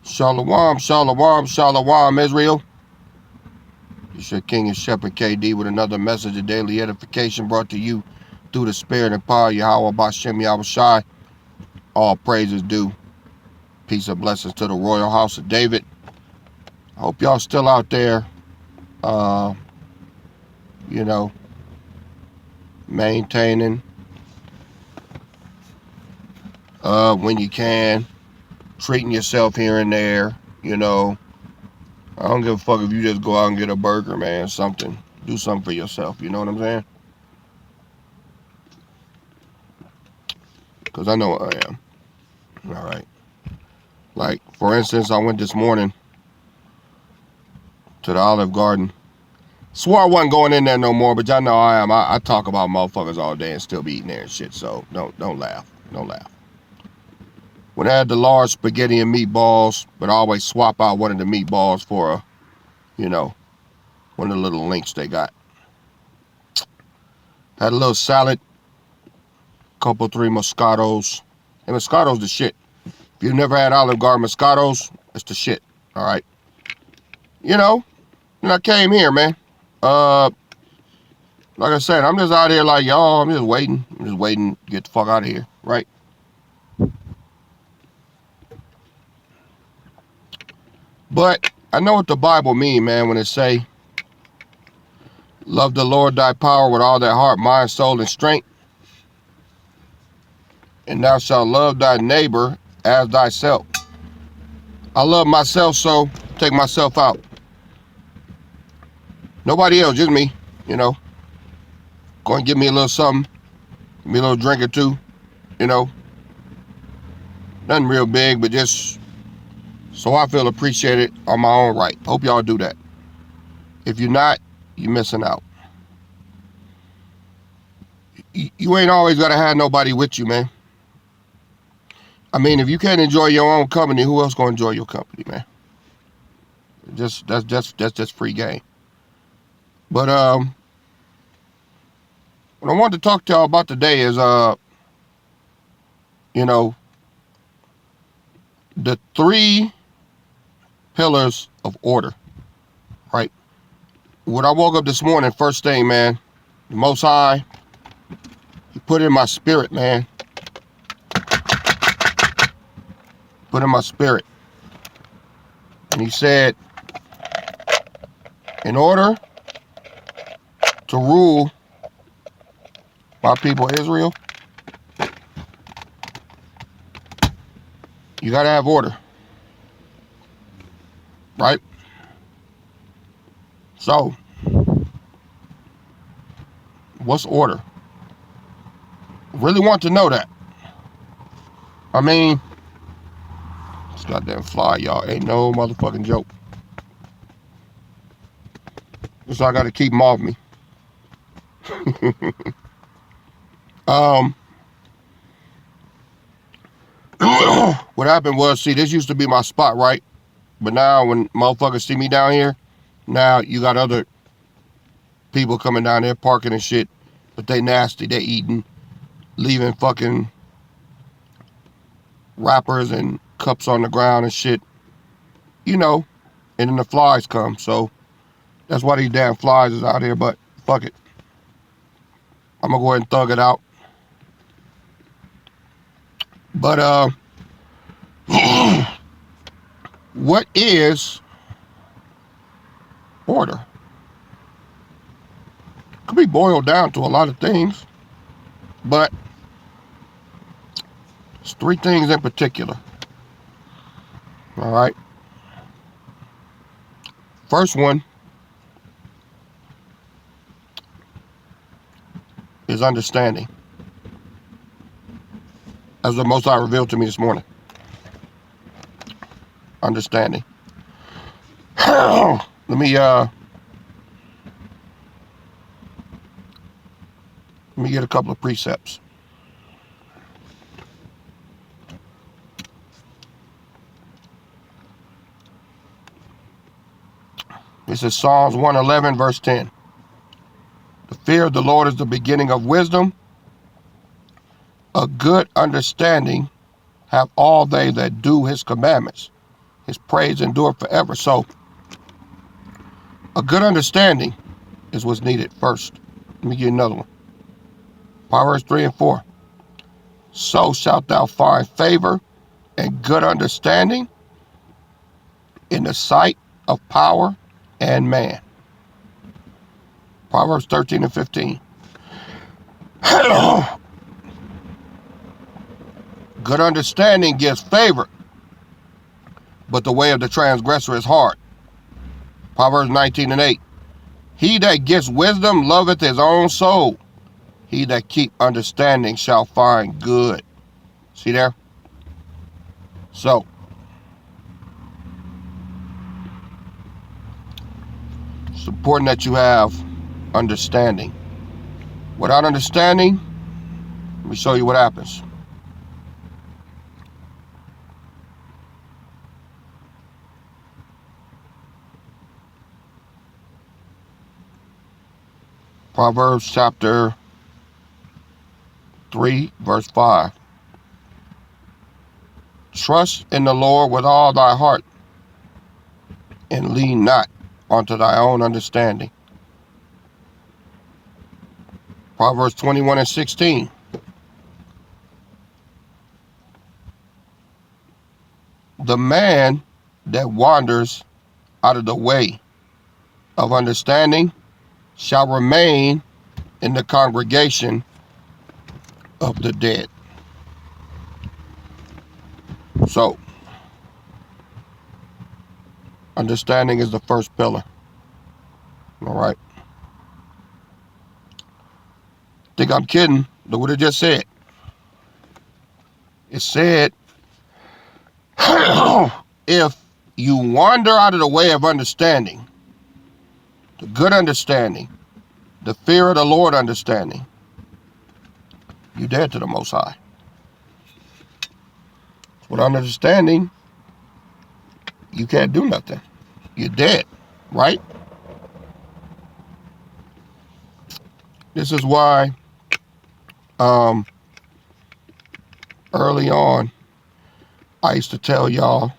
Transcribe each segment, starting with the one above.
Shalom, shalom, shalom, Israel. It's your King and Shepherd KD with another message of daily edification brought to you through the spirit and power of Yahweh Bashem Yahushai. All praises due. Peace and blessings to the royal house of David. I hope y'all still out there, maintaining when you can, treating yourself here and there, I don't give a fuck if you just go out and get a burger, man, something. Do something for yourself, you know what I'm saying? Because I know what I am. All right. Like, for instance, I went this morning to the Olive Garden. Swore I wasn't going in there no more, but y'all know I am. I talk about motherfuckers all day and still be eating there and shit, so don't laugh. Don't laugh. When I had the large spaghetti and meatballs, but I always swap out one of the meatballs for one of the little links they got. Had a little salad, couple, 3 Moscatos. And Moscatos the shit. If you've never had Olive Garden Moscatos, it's the shit, all right? And I came here, man. Like I said, I'm just out here like y'all. I'm just waiting to get the fuck out of here, right? But I know what the Bible mean, man, when it say, love the Lord thy power with all thy heart, mind, soul, and strength. And thou shalt love thy neighbor as thyself. I love myself, so take myself out. Nobody else, just me, Go and give me a little something. Give me a little drink or two, Nothing real big, but just so I feel appreciated on my own right. Hope y'all do that. If you're not, you're missing out. You ain't always got to have nobody with you, man. I mean, if you can't enjoy your own company, who else gonna enjoy your company, man? That's just free game. But what I wanted to talk to y'all about today is the 3 pillars of order, right? When I woke up this morning, first thing, man, the Most High, He put in my spirit, man. Put in my spirit. And He said, in order to rule my people Israel, you gotta have order, right? So, what's order? Really want to know that. I mean, this goddamn fly, y'all, ain't no motherfucking joke. So I gotta keep them off me. What happened was, see, this used to be my spot, right? But now when motherfuckers see me down here, now you got other people coming down there parking and shit, but they nasty, they eating, leaving fucking wrappers and cups on the ground and shit, and then the flies come. So that's why these damn flies is out here, but fuck it. I'm gonna go ahead and thug it out. But what is order? Could be boiled down to a lot of things, but it's 3 things in particular. All right. First one is understanding. That's what Most High revealed to me this morning. Understanding. Let me get a couple of precepts. This is Psalms 111, verse 10. The fear of the Lord is the beginning of wisdom. A good understanding have all they that do his commandments. His praise endureth forever. So a good understanding is what's needed first. Let me give you another one. Proverbs 3 and 4. So shalt thou find favor and good understanding in the sight of power and man. Proverbs 13 and 15. Good understanding gives favor, but the way of the transgressor is hard. Proverbs 19 and 8. He that gets wisdom loveth his own soul. He that keep understanding shall find good. See there? So, it's important that you have understanding. Without understanding, let me show you what happens. Proverbs chapter 3, verse 5. Trust in the Lord with all thy heart, and lean not unto thy own understanding. Proverbs 21 and 16. The man that wanders out of the way of understanding shall remain in the congregation of the dead. So, understanding is the first pillar. All right. Think I'm kidding? Look what it just said. It said, if you wander out of the way of understanding, the good understanding, the fear of the Lord understanding, you're dead to the Most High. Without understanding, you can't do nothing. You're dead, right? This is why early on, I used to tell y'all,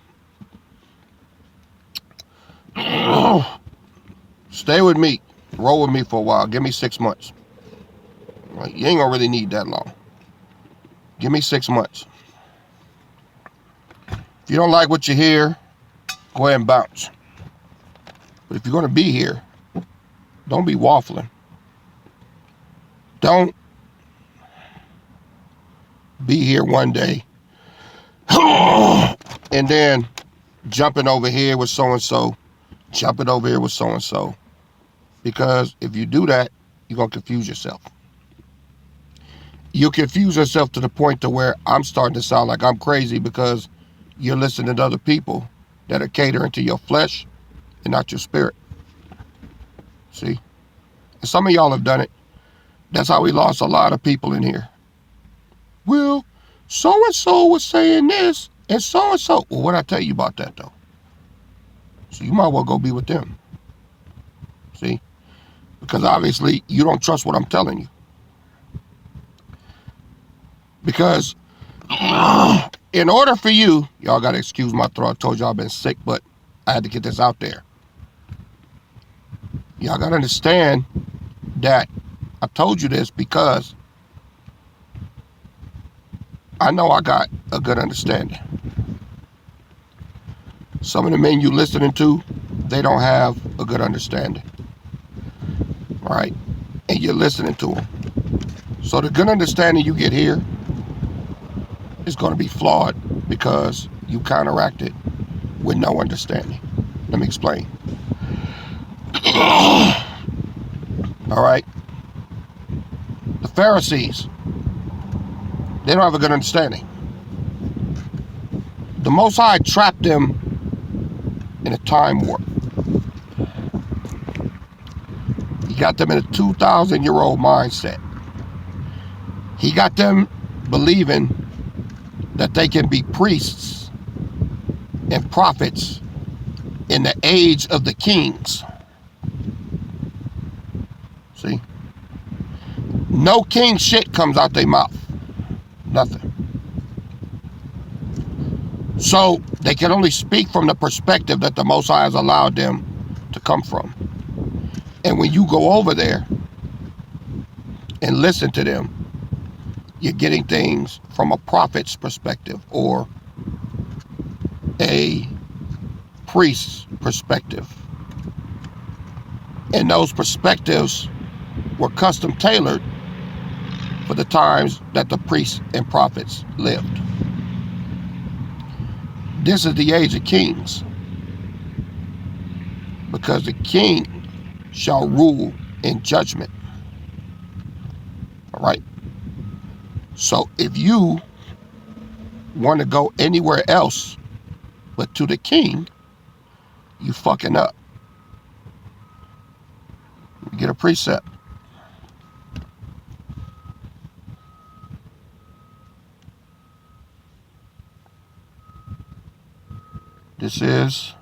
stay with me, roll with me for a while, give me 6 months. Right? You ain't gonna really need that long. Give me 6 months. If you don't like what you hear, go ahead and bounce. But if you're gonna be here, don't be waffling. Don't be here one day and then jumping over here with so-and-so, jumping over here with so-and-so. Because if you do that, you're going to confuse yourself. You'll confuse yourself to the point to where I'm starting to sound like I'm crazy because you're listening to other people that are catering to your flesh and not your spirit. See? And some of y'all have done it. That's how we lost a lot of people in here. Well, so-and-so was saying this, and so-and-so. Well, what'd I tell you about that, though? So you might well go be with them. See? Because obviously, you don't trust what I'm telling you. Because in order for you, y'all got to excuse my throat. I told y'all I've been sick, but I had to get this out there. Y'all got to understand that I told you this because I know I got a good understanding. Some of the men you listening to, they don't have a good understanding. All right? And you're listening to them. So the good understanding you get here is going to be flawed because you counteracted with no understanding. Let me explain. All right? The Pharisees, they don't have a good understanding. The Most High trapped them in a time warp. He got them in a 2,000-year-old mindset. He got them believing that they can be priests and prophets in the age of the kings. See? No king shit comes out their mouth. Nothing. So They can only speak from the perspective that the Most High has allowed them to come from. And when you go over there and listen to them, you're getting things from a prophet's perspective or a priest's perspective. And those perspectives were custom tailored for the times that the priests and prophets lived. This is the age of kings, because the king shall rule in judgment. All right. So if you want to go anywhere else but to the king, you fucking up. Get a precept. This is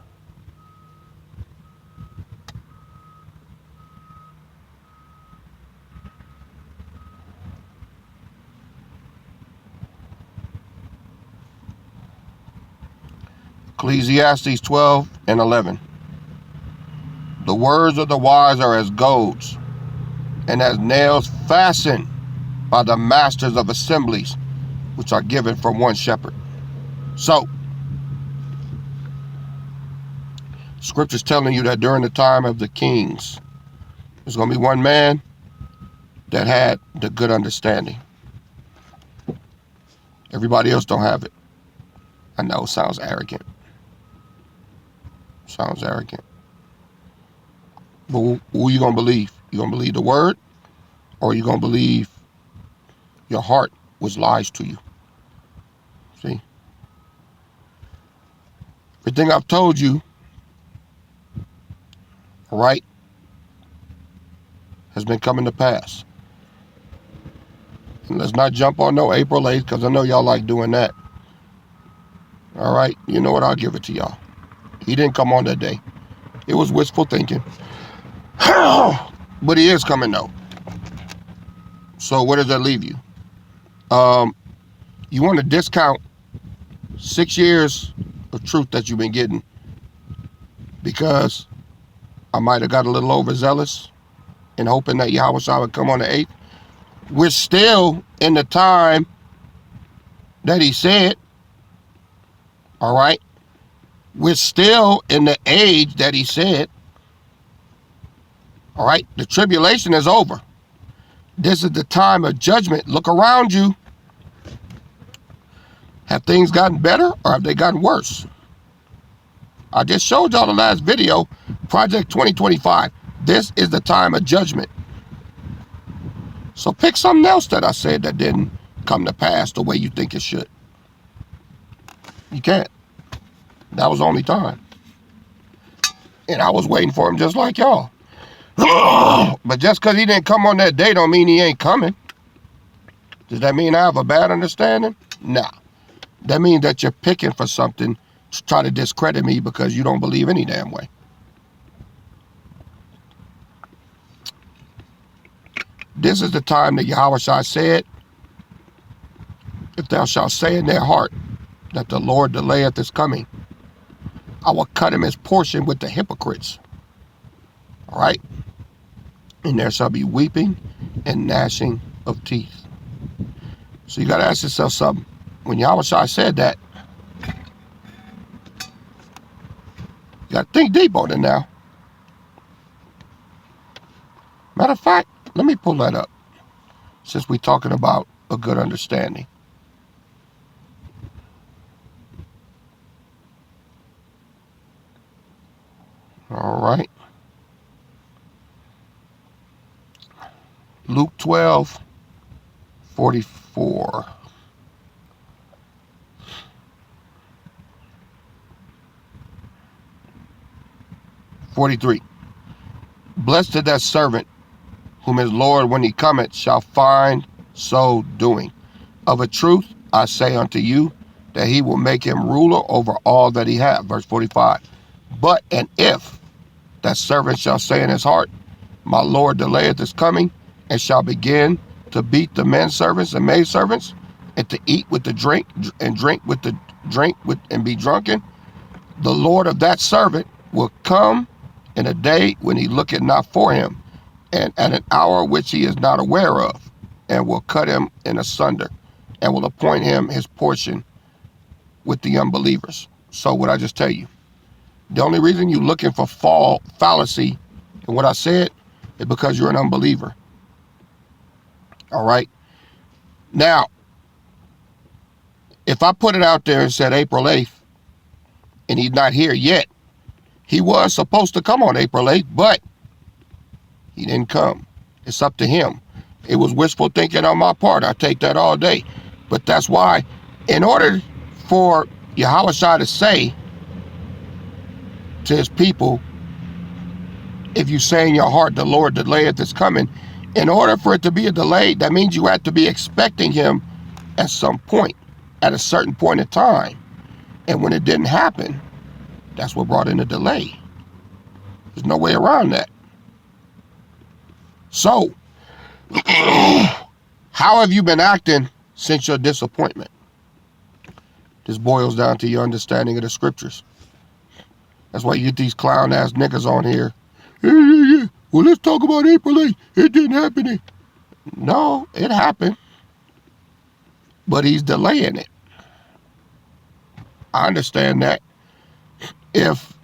Ecclesiastes 12 and 11. The words of the wise are as goads, and as nails fastened by the masters of assemblies, which are given from one shepherd. So, Scripture's telling you that during the time of the kings, there's going to be one man that had the good understanding. Everybody else don't have it. I know it sounds arrogant. Sounds arrogant. But who are you going to believe? You going to believe the word, or are you going to believe your heart was lies to you? See? Everything I've told you, right, has been coming to pass. And let's not jump on no April 8th, because I know y'all like doing that. All right? You know what? I'll give it to y'all. He didn't come on that day. It was wishful thinking. But he is coming though. So where does that leave you? You want to discount 6 years of truth that you've been getting because I might have got a little overzealous in hoping that Yahushua would come on the 8th. We're still in the time that he said. All right. We're still in the age that he said. All right, the tribulation is over. This is the time of judgment. Look around you. Have things gotten better or have they gotten worse? I just showed y'all the last video, Project 2025. This is the time of judgment. So pick something else that I said that didn't come to pass the way you think it should. You can't. That was the only time. And I was waiting for him just like y'all. But just because he didn't come on that day don't mean he ain't coming. Does that mean I have a bad understanding? Nah. That means that you're picking for something to try to discredit me because you don't believe any damn way. This is the time that Yahushua said, if thou shalt say in their heart that the Lord delayeth his coming, I will cut him his portion with the hypocrites. All right? And there shall be weeping and gnashing of teeth. So you got to ask yourself something. When Yahushua said that, you got to think deep on it now. Matter of fact, let me pull that up, since we're talking about a good understanding. All right. Luke 12:44. Blessed is that servant whom his Lord, when he cometh, shall find so doing. Of a truth, I say unto you, that he will make him ruler over all that he hath. Verse 45. But, and if that servant shall say in his heart, my Lord delayeth his coming, and shall begin to beat the men servants and maid servants, and to eat with the drink, and drink with the drink with, and be drunken, the Lord of that servant will come in a day when he looketh not for him, and at an hour which he is not aware of, and will cut him in asunder, and will appoint him his portion with the unbelievers. So what I just tell you, the only reason you're looking for fallacy in what I said is because you're an unbeliever. All right? Now, if I put it out there and said April 8th, and he's not here yet, he was supposed to come on April 8th, but he didn't come. It's up to him. It was wishful thinking on my part. I take that all day. But that's why, in order for Yahushua to say to his people, if you say in your heart, the Lord delayeth his coming, in order for it to be a delay, that means you have to be expecting him at some point, at a certain point in time. And when it didn't happen, that's what brought in the delay. There's no way around that. So, how have you been acting since your disappointment? This boils down to your understanding of the scriptures. That's why you get these clown-ass niggas on here. Yeah. Well, let's talk about April 8th. It didn't happen. No, it happened. But he's delaying it. I understand that. If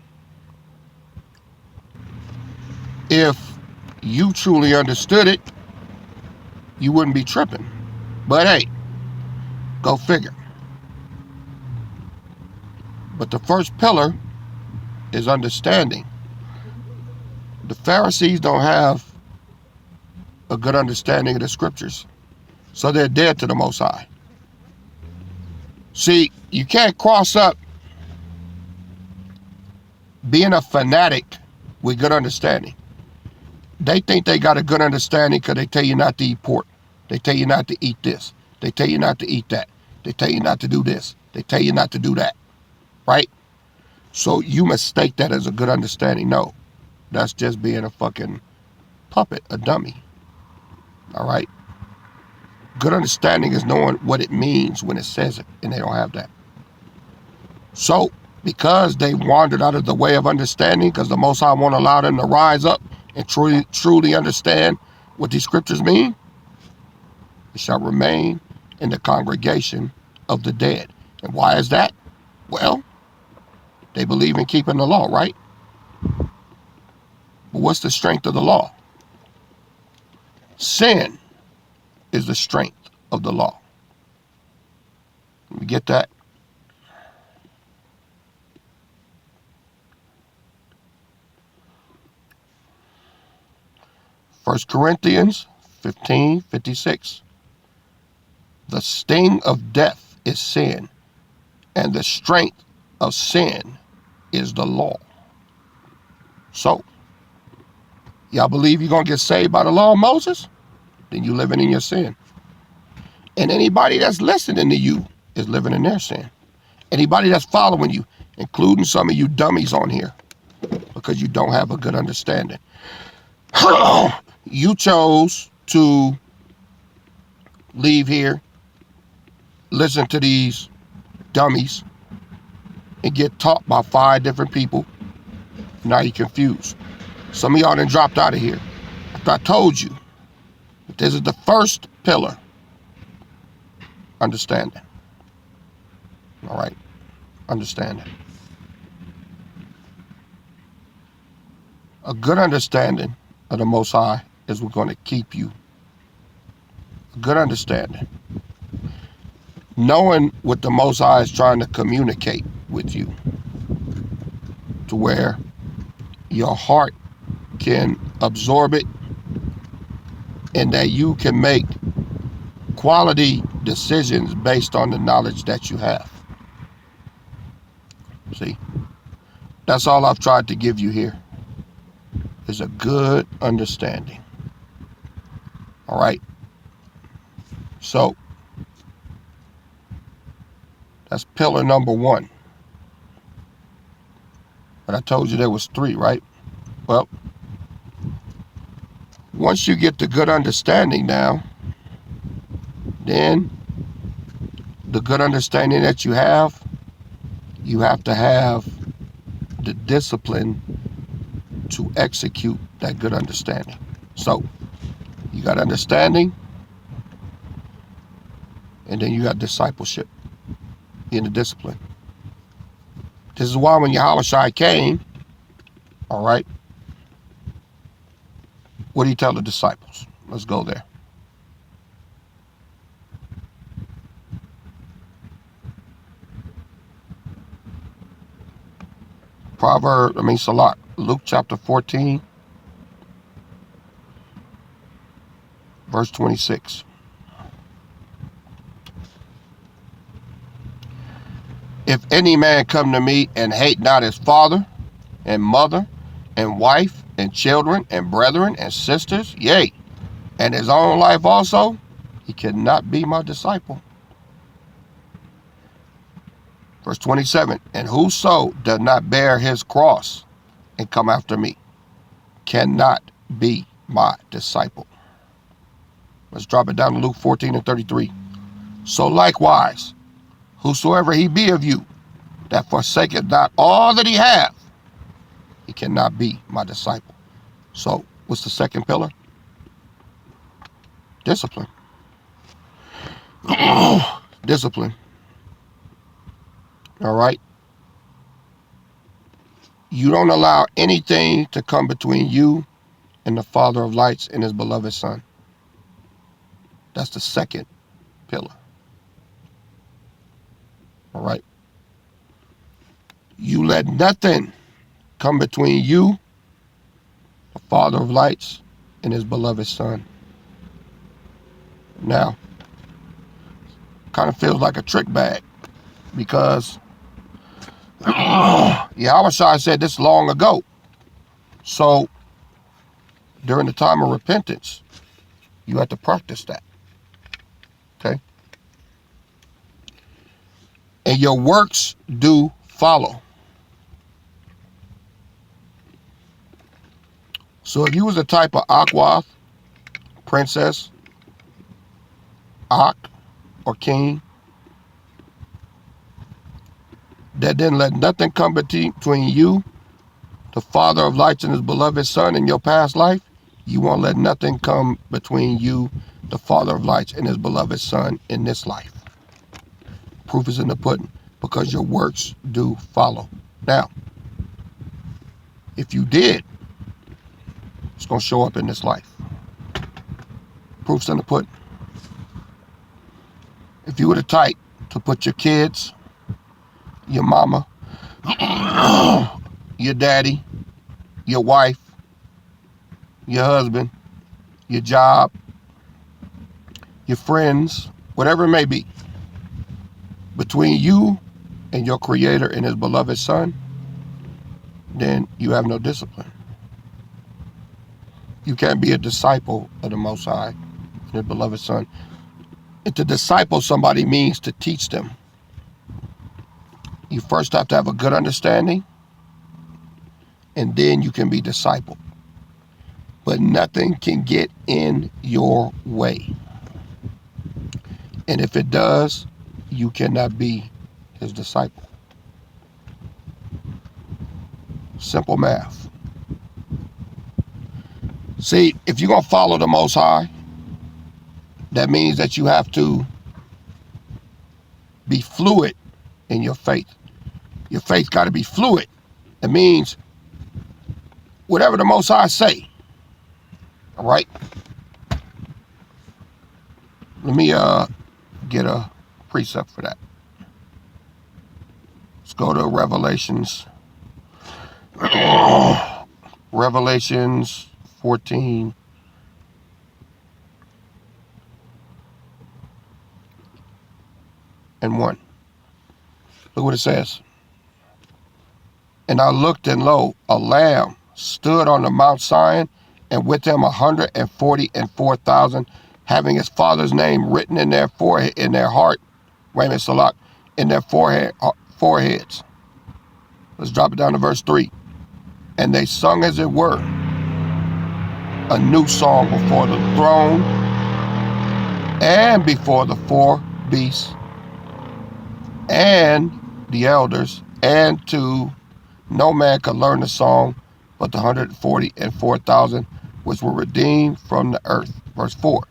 you truly understood it, you wouldn't be tripping. But hey, go figure. But the first pillar is understanding. The Pharisees don't have a good understanding of the scriptures, so they're dead to the Most High. See, you can't cross up being a fanatic with good understanding. They think they got a good understanding because they tell you not to eat pork. They tell you not to eat this. They tell you not to eat that. They tell you not to do this. They tell you not to do that. Right? So you mistake that as a good understanding. No, that's just being a fucking puppet, a dummy. All right? Good understanding is knowing what it means when it says it, and they don't have that. So, because they wandered out of the way of understanding, because the Most High won't allow them to rise up and truly understand what these scriptures mean, they shall remain in the congregation of the dead. And why is that? Well, they believe in keeping the law, right? But what's the strength of the law? Sin is the strength of the law. You get that? First Corinthians 15:56. The sting of death is sin, and the strength of sin is the law. So, y'all believe you're going to get saved by the law of Moses? Then you're living in your sin. And anybody that's listening to you is living in their sin. Anybody that's following you, including some of you dummies on here, because you don't have a good understanding. You chose to leave here, listen to these dummies, and get taught by 5 different people. Now you're confused. Some of y'all done dropped out of here. After I told you, that this is the first pillar. Understanding. All right? Understanding. A good understanding of the Most High is what's going to keep you. A good understanding. Knowing what the Most High is trying to communicate with you, to where your heart can absorb it and that you can make quality decisions based on the knowledge that you have. See, that's all I've tried to give you here, is a good understanding. All right? So, that's pillar number 1. But I told you there was 3, right? Well, once you get the good understanding now, then the good understanding that you have to have the discipline to execute that good understanding. So you got understanding, and then you got discipleship in the discipline. This is why when Yahushua came, all right, what do you tell the disciples? Let's go there. Salat, Luke chapter 14, verse 26. If any man come to me and hate not his father and mother and wife and children and brethren and sisters, yea, and his own life also, he cannot be my disciple. Verse 27, and whoso does not bear his cross and come after me cannot be my disciple. Let's drop it down to Luke 14 and 33. So likewise, whosoever he be of you that forsaketh not all that he hath, he cannot be my disciple. So what's the second pillar? Discipline. Discipline. All right? You don't allow anything to come between you and the Father of lights and his beloved Son. That's the second pillar. All right? You let nothing come between you, the Father of lights, and his beloved Son. Now, kind of feels like a trick bag, because Yahushua said this long ago. So during the time of repentance, you have to practice that. Okay? And your works do follow. So if you was a type of Akwath, princess, Ak, or king, that didn't let nothing come between you, the Father of lights, and his beloved Son in your past life, you won't let nothing come between you, the Father of lights, and his beloved Son in this life. Proof is in the pudding, because your works do follow. Now, if you did, it's going to show up in this life. Proof's in the pudding. If you were the type to put your kids, your mama, your daddy, your wife, your husband, your job, your friends, whatever it may be, between you and your Creator and his beloved Son, then you have no discipline. You can't be a disciple of the Most High and his beloved Son. And to disciple somebody means to teach them. You first have to have a good understanding, and then you can be discipled. But nothing can get in your way. And if it does, you cannot be his disciple. Simple math. See, if you're going to follow the Most High, that means that you have to be fluid in your faith. Your faith got to be fluid. It means whatever the Most High say. All right? Let me get a precept for that. Let's go to Revelations. Revelations 14. And 1. Look what it says. And I looked, and lo, a lamb stood on the Mount Zion, and with him 144,000, having his father's name written in their forehead, in their heart, Salat, in their foreheads. Let's drop it down to verse 3. And they sung, as it were, a new song before the throne and before the 4 beasts and the elders, and to No man could learn the song but the 144,000 which were redeemed from the earth. Verse 4.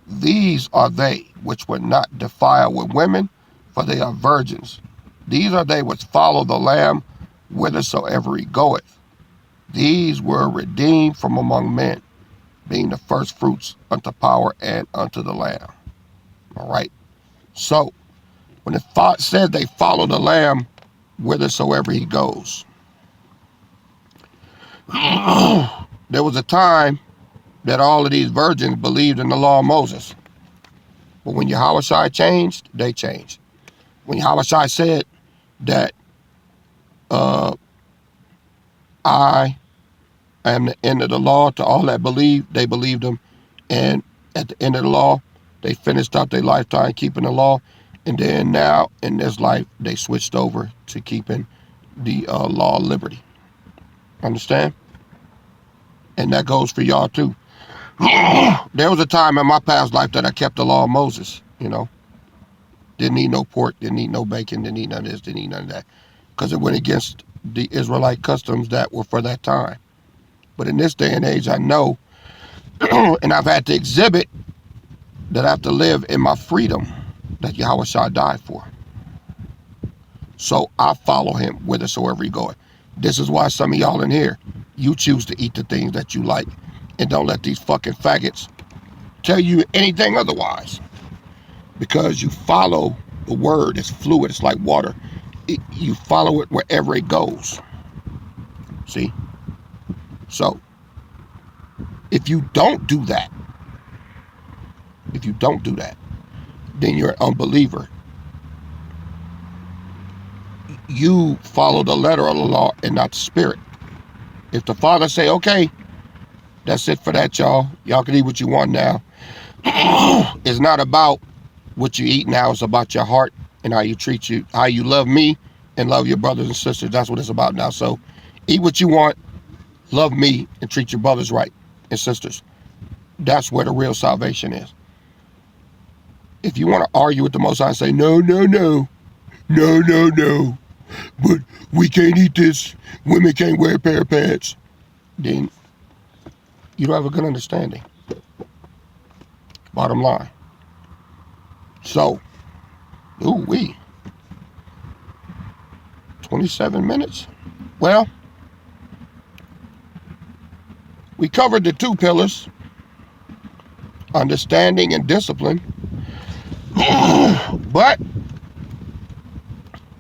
These are they which were not defiled with women, for they are virgins. These are they which follow the Lamb whithersoever he goeth. These were redeemed from among men, being the first fruits unto power and unto the Lamb. All right. So, when it says they follow the Lamb whithersoever he goes, there was a time that all of these virgins believed in the law of Moses. But when Yahushua changed, they changed. When Yahushua said that I am the end of the law to all that believe, they believed him. And at the end of the law, they finished out their lifetime keeping the law. And then now, in this life, they switched over to keeping the law of liberty. Understand? And that goes for y'all too. There was a time in my past life that I kept the law of Moses, you know. Didn't eat no pork, didn't eat no bacon, didn't eat none of this, didn't eat none of that. Because it went against the Israelite customs that were for that time. But in this day and age, I know, and I've had to exhibit that I have to live in my freedom that Yahushua died for. So I follow him whithersoever he goeth. This is why some of y'all in here, you choose to eat the things that you like. And don't let these fucking faggots tell you anything otherwise. Because you follow the word. It's fluid. It's like water. You follow it wherever it goes. See? So, if you don't do that, then you're an unbeliever. You follow the letter of the law and not the spirit. If the Father say, okay, that's it for that, y'all. Y'all can eat what you want now. It's not about what you eat now. It's about your heart and how you treat you, how you love me and love your brothers and sisters. That's what it's about now. So eat what you want, love me, and treat your brothers right and sisters. That's where the real salvation is. If you want to argue with the Most High and say, no, but we can't eat this, women can't wear a pair of pants, then you don't have a good understanding. Bottom line. So, 27 minutes? Well, we covered the two pillars, understanding and discipline. But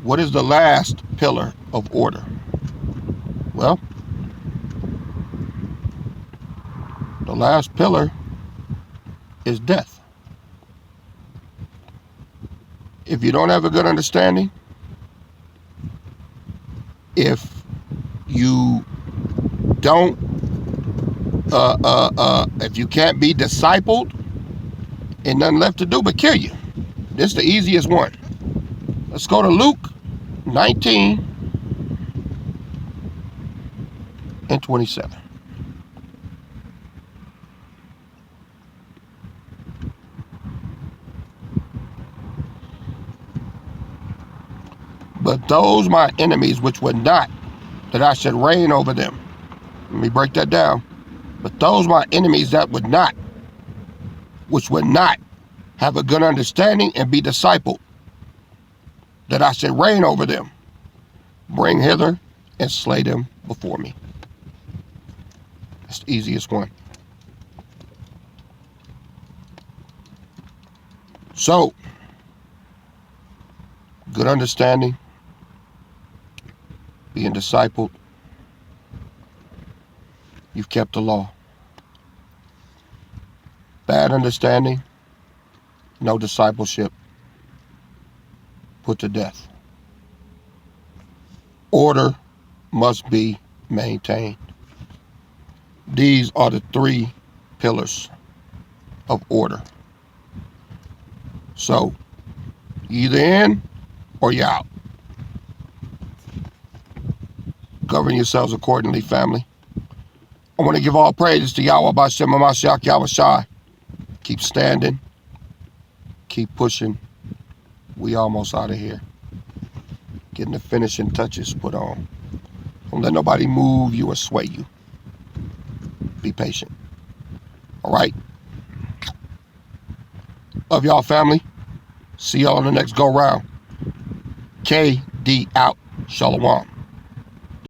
what is the last pillar of order? Well, the last pillar is death. If you don't have a good understanding, if you don't, if you can't be discipled, ain't nothing left to do but kill you. This is the easiest one. Let's go to Luke 19 and 27. But those my enemies which would not that I should reign over them. Let me break that down. But those my enemies that would not, which would not have a good understanding and be discipled, that I should reign over them, bring hither and slay them before me. That's the easiest one. So, good understanding, being discipled, you've kept the law. Bad understanding, no discipleship, put to death. Order must be maintained. These are the three pillars of order. So, either in or you're out. Govern yourselves accordingly, family. I want to give all praises to Yahweh B'Shem HaMashiach Yahushai. Keep standing. Keep pushing. We almost out of here. Getting the finishing touches put on. Don't let nobody move you or sway you. Be patient. All right? Love y'all, family. See y'all on the next go round. KD out. Shalom.